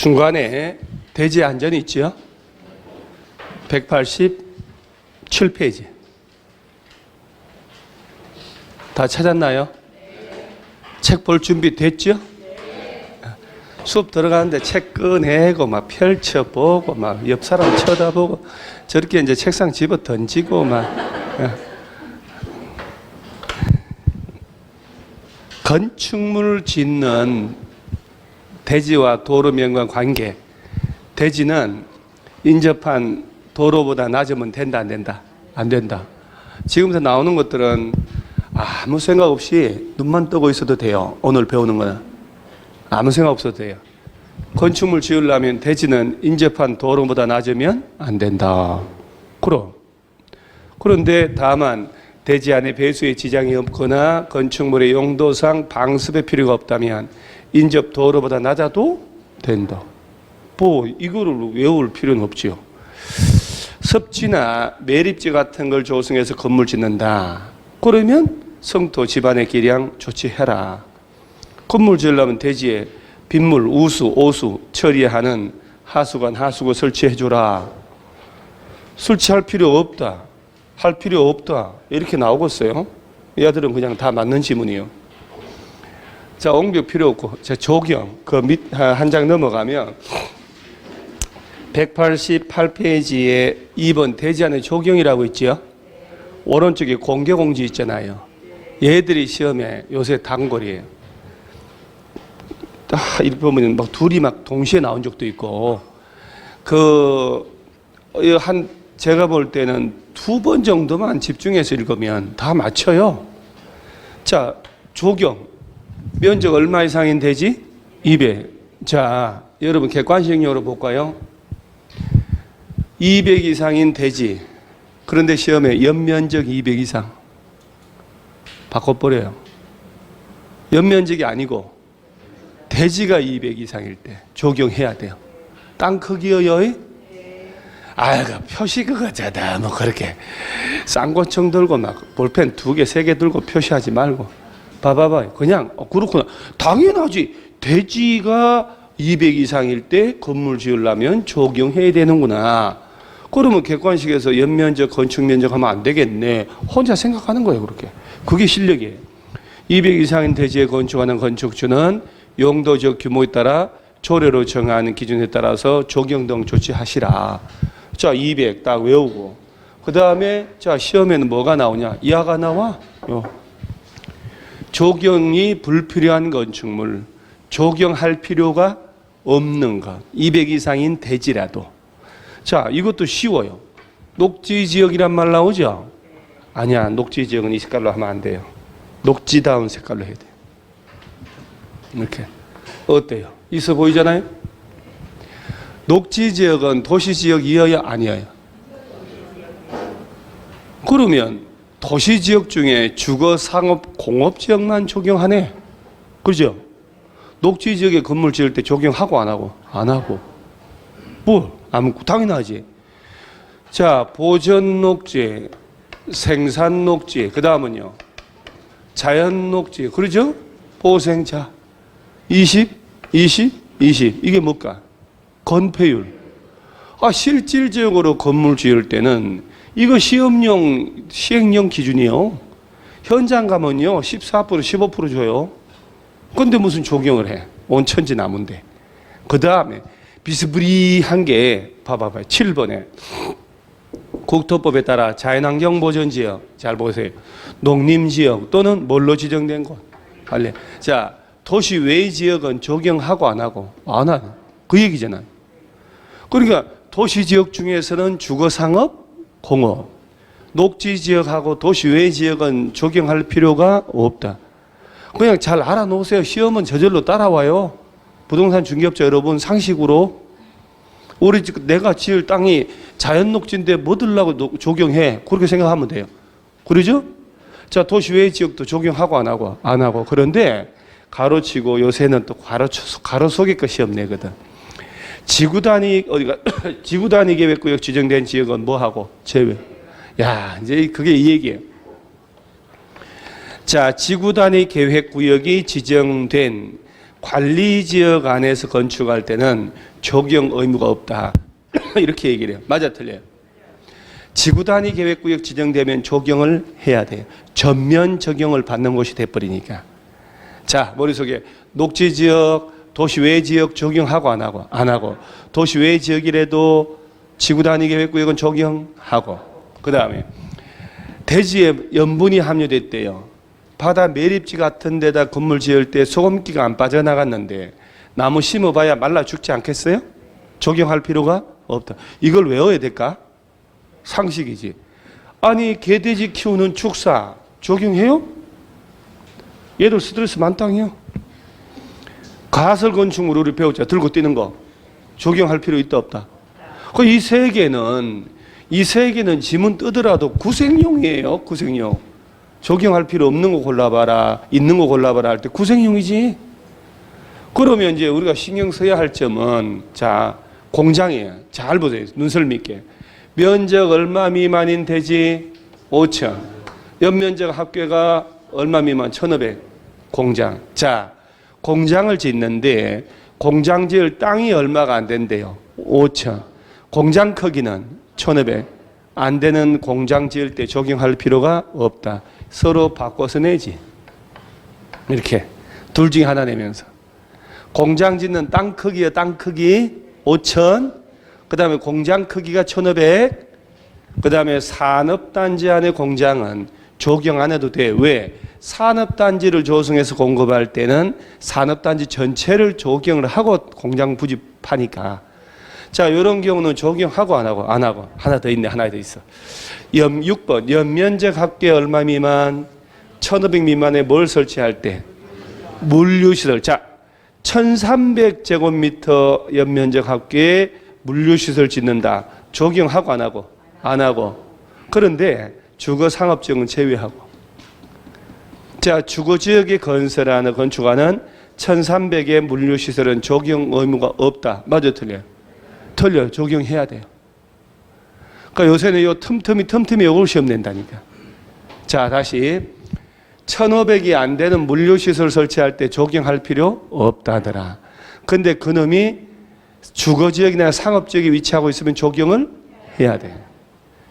중간에 대지 안전이 있죠? 187페이지. 다 찾았나요? 책 볼 준비 됐죠? 수업 들어가는데 책 꺼내고 막 펼쳐보고 막 옆 사람 쳐다보고 저렇게 이제 책상 집어 던지고 막 건축물을 짓는 대지와 도로면과 관계. 대지는 인접한 도로보다 낮으면 된다, 안 된다? 안 된다. 지금부터 나오는 것들은 아무 생각 없이 눈만 뜨고 있어도 돼요. 오늘 배우는 거는 아무 생각 없어도 돼요. 건축물 지으려면 대지는 인접한 도로보다 낮으면 안 된다. 그런데 다만 대지 안에 배수에 지장이 없거나 건축물의 용도상 방습의 필요가 없다면 인접 도로보다 낮아도 된다. 뭐 이거를 외울 필요는 없지요. 섭지나 매립지 같은 걸 조성해서 건물 짓는다. 그러면 성토 집안의 기량 조치해라. 건물 지으려면 대지에 빗물, 우수, 오수 처리하는 하수관, 하수구 설치해주라. 설치할 필요 없다. 할 필요 없다. 이렇게 나오겠어요? 이 아들은 그냥 다 맞는 지문이에요. 자, 옹벽 필요 없고, 자, 조경. 그 밑, 한 장 넘어가면 188페이지에 2번 대지 안에 조경이라고 있죠? 오른쪽에 공개공지 있잖아요. 얘들이 시험에 요새 단골이에요. 이렇게 보면 막 둘이 막 동시에 나온 적도 있고, 제가 볼 때는 2번 정도만 집중해서 읽으면 다 맞춰요. 자, 조경. 면적 얼마 이상인 대지? 200. 자, 여러분 객관식용으로 볼까요? 200 이상인 대지. 그런데 시험에 연면적 200 이상. 바꿔버려요. 연면적이 아니고 대지가 200 이상일 때 조경해야 돼요. 땅 크기요? 아이고, 표시 그거잖아. 뭐 그렇게 쌍권총 들고 막 볼펜 2개, 3개 들고 표시하지 말고. 봐봐봐. 그냥, 그렇구나. 당연하지. 대지가 200 이상일 때 건물 지으려면 조경해야 되는구나. 그러면 객관식에서 연면적, 건축면적 하면 안 되겠네. 혼자 생각하는 거예요, 그렇게. 그게 실력이에요. 200 이상인 대지에 건축하는 건축주는 용도적 규모에 따라 조례로 정하는 기준에 따라서 조경 등 조치하시라. 자, 200 딱 외우고. 그 다음에, 자, 시험에는 뭐가 나오냐? 이하가 나와. 조경이 불필요한 건축물, 조경할 필요가 없는 것, 200 이상인 대지라도. 자, 이것도 쉬워요. 녹지지역이란 말 나오죠? 아니야, 녹지지역은 이 색깔로 하면 안 돼요. 녹지다운 색깔로 해야 돼요. 이렇게. 어때요? 있어 보이잖아요? 녹지지역은 도시지역이어야 아니어요? 그러면 도시지역 중에 주거, 상업, 공업지역만 적용하네. 그죠? 녹지지역에 건물 지을 때 적용하고 안 하고? 안 하고. 뭘? 당연하지. 자, 보전녹지, 생산녹지, 그 다음은요, 자연녹지, 그러죠? 보생자. 20, 20, 20. 이게 뭘까? 건폐율. 실질적으로 건물 지을 때는 이거 시행령 기준이요. 현장 가면요, 14%, 15% 줘요. 근데 무슨 조경을 해? 온천지 나무인데. 그 다음에 비스무리한 게, 봐봐봐요. 7번에. 국토법에 따라 자연환경보전지역, 잘 보세요. 농림지역 또는 뭘로 지정된 곳. 자, 도시 외의 지역은 조경하고 안 하고? 안 하네. 그 얘기잖아요. 그러니까 도시지역 중에서는 주거상업, 공업. 녹지지역하고 도시 외의 지역은 적용할 필요가 없다. 그냥 잘 알아놓으세요. 시험은 저절로 따라와요. 부동산 중개업자 여러분, 상식으로 내가 지을 땅이 자연녹지인데 뭐 들라고 적용해. 그렇게 생각하면 돼요. 그러죠? 자, 도시 외의 지역도 적용하고 안 하고? 안 하고. 그런데 가로치고 요새는 또 가로 속에 거 시험 내거든. 지구 단위 계획구역 지정된 지역은 뭐 하고? 제외. 야, 이제 그게 이 얘기예요. 자, 지구 단위 계획구역이 지정된 관리지역 안에서 건축할 때는 적용 의무가 없다. 이렇게 얘기를 해요. 맞아, 틀려요? 지구단위 계획구역 지정되면 적용을 해야 돼요. 전면 적용을 받는 곳이 돼버리니까. 자, 머릿속에 녹지지역, 도시외지역 적용하고 안 하고? 안 하고. 도시외지역이라도 지구단위 계획구역은 적용하고. 그 다음에 대지에 염분이 함유됐대요. 바다 매립지 같은 데다 건물 지을 때 소금기가 안 빠져나갔는데 나무 심어봐야 말라 죽지 않겠어요? 적용할 필요가 없다. 이걸 외워야 될까? 상식이지. 아니 개돼지 키우는 축사 적용해요? 얘들 스트레스 많다니요. 가설 건축물 우리 배웠죠. 들고 뛰는 거 적용할 필요 있다 없다. 이 세 개는 지문 뜨더라도 구색용이에요. 구색용. 적용할 필요 없는 거 골라봐라, 있는 거 골라봐라 할 때 구색용이지. 그러면 이제 우리가 신경 써야 할 점은, 자, 공장이에요. 잘 보세요. 눈썰미 있게. 면적 얼마 미만인 대지 5천. 연면적 합계가 얼마 미만 1,500. 공장. 자, 공장을 짓는데 공장 지을 땅이 얼마가 안 된대요. 5천. 공장 크기는 1,500. 안 되는 공장 지을 때 적용할 필요가 없다. 서로 바꿔서 내지. 이렇게 둘 중에 하나 내면서 공장 짓는 땅 크기요. 땅 크기 5천. 그 다음에 공장 크기가 1,500. 그 다음에 산업단지 안에 공장은 적용 안 해도 돼. 왜? 산업단지를 조성해서 공급할 때는 산업단지 전체를 적용을 하고 공장 부집하니까. 자, 이런 경우는 적용하고 안 하고? 안 하고. 하나 더 있네. 하나 더 있어. 6번. 연면적 합계 얼마 미만? 1,500 미만에 뭘 설치할 때? 물류시설. 자, 1,300제곱미터 연면적 합계에 물류시설 짓는다. 적용하고 안 하고? 안 하고. 그런데 주거상업지역은 제외하고. 자, 주거지역에 건설하는 건축하는 1,300의 물류시설은 적용 의무가 없다. 맞아, 틀려요? 틀려요. 적용해야 돼요. 그러니까 요새는 요 틈틈이 요걸 시험 낸다니까. 자, 다시 1,500이 안 되는 물류시설 설치할 때 적용할 필요 없다더라. 근데 그놈이 주거지역이나 상업지역에 위치하고 있으면 적용을 해야 돼.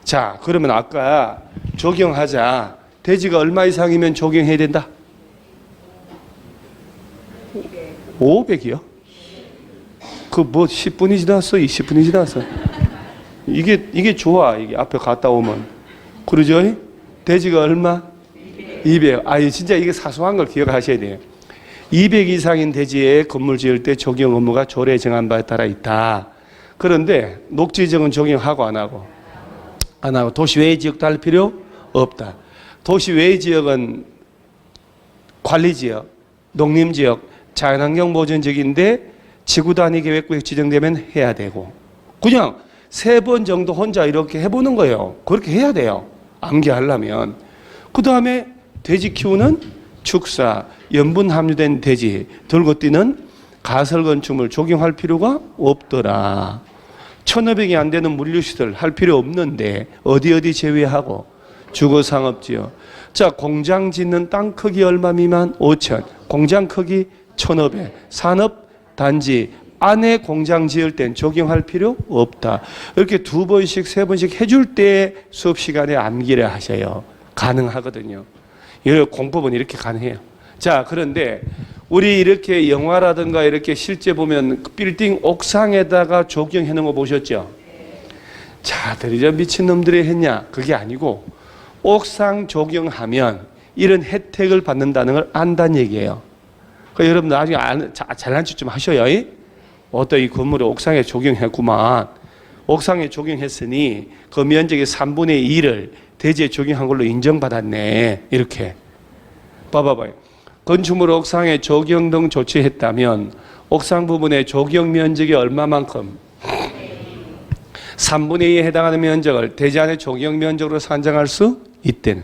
자, 그러면 아까 적용하자. 대지가 얼마 이상이면 적용해야 된다? 500이요? 그 뭐 10분이 지났어? 20분이 지났어? 이게 좋아. 이게 앞에 갔다 오면. 그러죠? 대지가 얼마? 200. 아, 진짜 이게 사소한 걸 기억하셔야 돼요. 200 이상인 대지에 건물 지을 때 적용 의무가 조례 정한 바에 따라 있다. 그런데 녹지지역은 적용하고 안 하고? 안 하고. 도시 외 지역도 할 필요 없다. 도시 외 지역은 관리지역, 농림지역, 자연환경 보전지역인데 지구 단위 계획구역 지정되면 해야 되고, 그냥 3번 정도 혼자 이렇게 해보는 거예요. 그렇게 해야 돼요. 암기하려면. 그 다음에 돼지 키우는 축사, 염분 함유된 돼지 들고 뛰는 가설 건축물 적용할 필요가 없더라. 1,500이 안 되는 물류시설 할 필요 없는데 어디 제외하고? 주거상업지역. 자, 공장 짓는 땅 크기 얼마 미만? 5천. 공장 크기 1,500. 산업단지 안에 공장 지을 땐 적용할 필요 없다. 이렇게 2번씩 3번씩 해줄 때 수업 시간에 암기를 하셔요. 가능하거든요. 공법은 이렇게 가능해요. 자, 그런데 우리 이렇게 영화라든가 이렇게 실제 보면 빌딩 옥상에다가 적용해 놓은 거 보셨죠? 자, 들이저 미친놈들이 했냐? 그게 아니고 옥상 적용하면 이런 혜택을 받는다는 걸 안다는 얘기예요. 그러니까 여러분 나중에 잘난 척 좀 하셔요. 어떤 이 건물을 옥상에 적용했구만. 옥상에 적용했으니 그 면적의 3분의 2를 대지에 적용한 걸로 인정받았네. 이렇게. 봐봐봐요. 건축물 옥상에 적용 등 조치했다면 옥상 부분의 적용 면적이 얼마만큼? 3분의 2에 해당하는 면적을 대지 안의 적용 면적으로 산정할 수 있대는.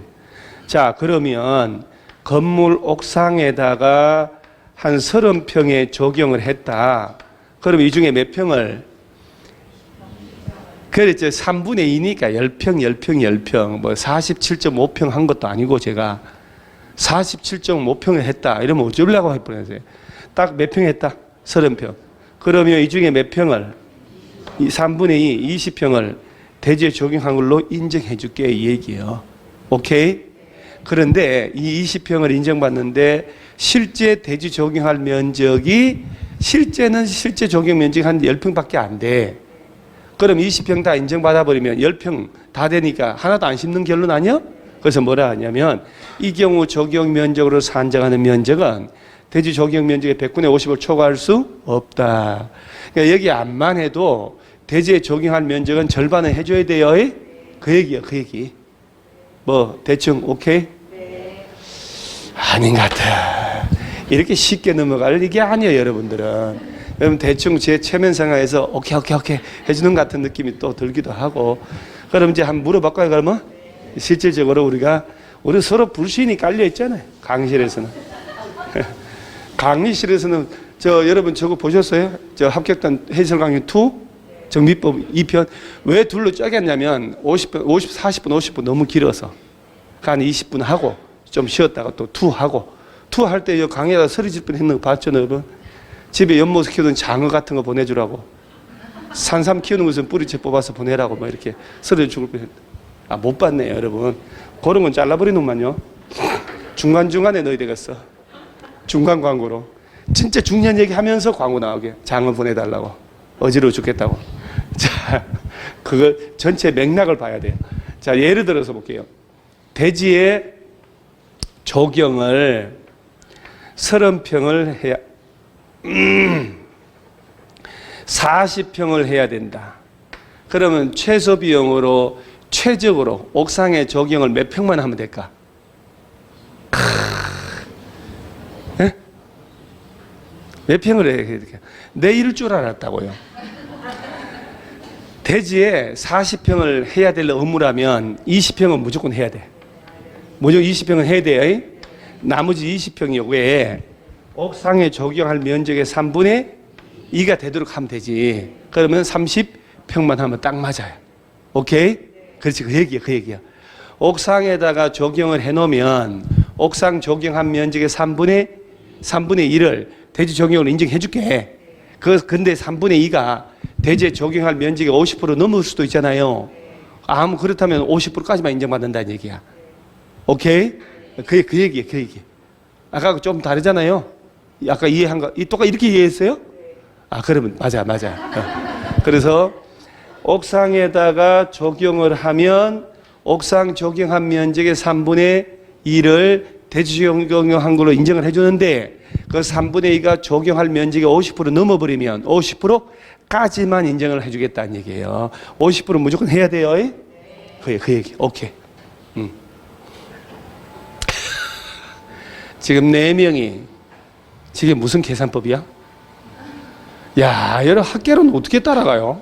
자, 그러면 건물 옥상에다가 한 30평에 적용을 했다. 그럼 이 중에 몇 평을? 그랬죠. 3분의 2니까 10평. 뭐 47.5평 한 것도 아니고 제가 47.5평을 했다. 이러면 어쩌려고 할 뻔했어요. 딱 몇 평 했다? 30평. 그러면 이 중에 몇 평을, 3분의 2, 20평을 대지에 적용한 걸로 인정해 줄게, 이 얘기예요. 오케이? 그런데 이 20평을 인정받는데 실제 대지 적용할 면적이 실제는 실제 적용 면적이 한 10평밖에 안 돼. 그럼 20평 다 인정받아버리면 10평 다 되니까 하나도 안 심는 결론 아니야? 그래서 뭐라 하냐면 이 경우 적용 면적으로 산정하는 면적은 대지 적용 면적의 100분의 50을 초과할 수 없다. 그러니까 여기 암만 해도 대지에 적용할 면적은 절반은 해줘야 돼요. 그 얘기야, 그 얘기. 뭐 대충 오케이? 네. 아닌 것 같아. 이렇게 쉽게 넘어갈 이게 아니에요, 여러분들은. 여러분 대충 제 체면 상하에서 오케이 해주는 것 같은 느낌이 또 들기도 하고. 그럼 이제 한번 물어볼까요, 그러면? 실질적으로 우리 서로 불신이 깔려 있잖아요, 강의실에서는. 강의실에서는 여러분 저거 보셨어요? 합격단 해설 강의 2? 정비법 2편. 왜 둘로 쪼갰냐면 40분 50분 너무 길어서 한 20분 하고 좀 쉬었다가 또 2 하고 2 할 때 강의하다 소리 질 뻔했는 거 봤죠, 여러분? 집에 연못 키우던 장어 같은 거 보내주라고, 산삼 키우는 것은 뿌리채 뽑아서 보내라고 뭐 이렇게 소리 죽을 뻔했다. 아, 못 봤네요, 여러분. 그런 건 잘라버리는 것만요. 중간중간에 넣어야 되겠어. 중간 광고로. 진짜 중요한 얘기 하면서 광고 나오게. 장어 보내달라고. 어지러워 죽겠다고. 자, 그걸 전체 맥락을 봐야 돼요. 자, 예를 들어서 볼게요. 대지에 조경을 30평을 해야, 40평을 해야 된다. 그러면 최소 비용으로 최적으로 옥상에 조경을 몇 평만 하면 될까? 네? 몇 평을 해야 될까? 내 이럴 줄 알았다고요. 대지에 40평을 해야 될 업무라면 20평은 무조건 해야 돼. 무조건 20평은 해야 돼요. 나머지 20평이 외에 옥상에 적용할 면적의 3분의 2가 되도록 하면 되지. 그러면 30평만 하면 딱 맞아요. 오케이? 그렇지, 그 얘기야. 옥상에다가 적용을 해놓으면 옥상 적용한 면적의 3분의 1을 대지 적용으로 인정해 줄게. 근데 3분의 2가 대지에 적용할 면적의 50% 넘을 수도 있잖아요. 그렇다면 50%까지만 인정받는다는 얘기야. 오케이? 그 얘기야. 아까 좀 다르잖아요. 아까 이해한 거, 똑같이 이렇게 이해했어요? 그러면 맞아. 그래서 옥상에다가 적용을 하면 옥상 적용한 면적의 3분의 2를 대지 적용한 걸로 인정을 해주는데 그 3분의 2가 적용할 면적이 50% 넘어버리면 50%까지만 인정을 해주겠다는 얘기예요. 50% 무조건 해야 돼요. 그 얘기. 오케이. 지금 4명이 지금 무슨 계산법이야? 야, 여러분 학계로는 어떻게 따라가요?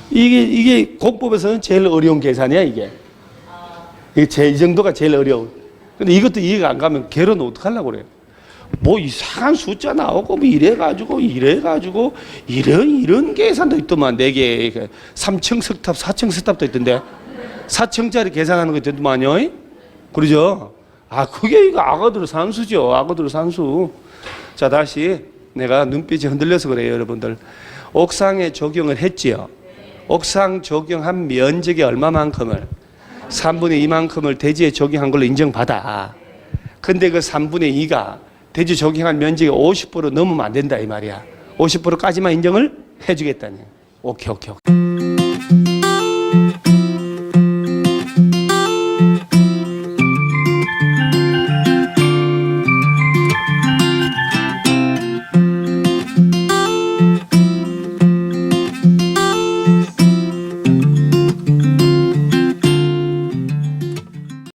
이게 공법에서는 제일 어려운 계산이야, 이게. 이 정도가 제일 어려워. 근데 이것도 이해가 안 가면 개로는 어떡하려고 그래요? 뭐 이상한 숫자 나오고 뭐 이래가지고 이런 계산도 있더만. 4개 3층 석탑 4층 석탑도 있던데 4층짜리 계산하는 거 있던만요. 그러죠? 그게 이거 악어들 산수죠. 악어들 산수. 자, 다시 내가 눈빛이 흔들려서 그래요, 여러분들. 옥상에 적용을 했지요. 옥상 적용한 면적의 얼마만큼을 3분의 2만큼을 대지에 적용한 걸로 인정받아. 근데 그 3분의 2가 대지 적용한 면적의 50% 넘으면 안 된다 이 말이야. 50%까지만 인정을 해주겠다니. 오케이.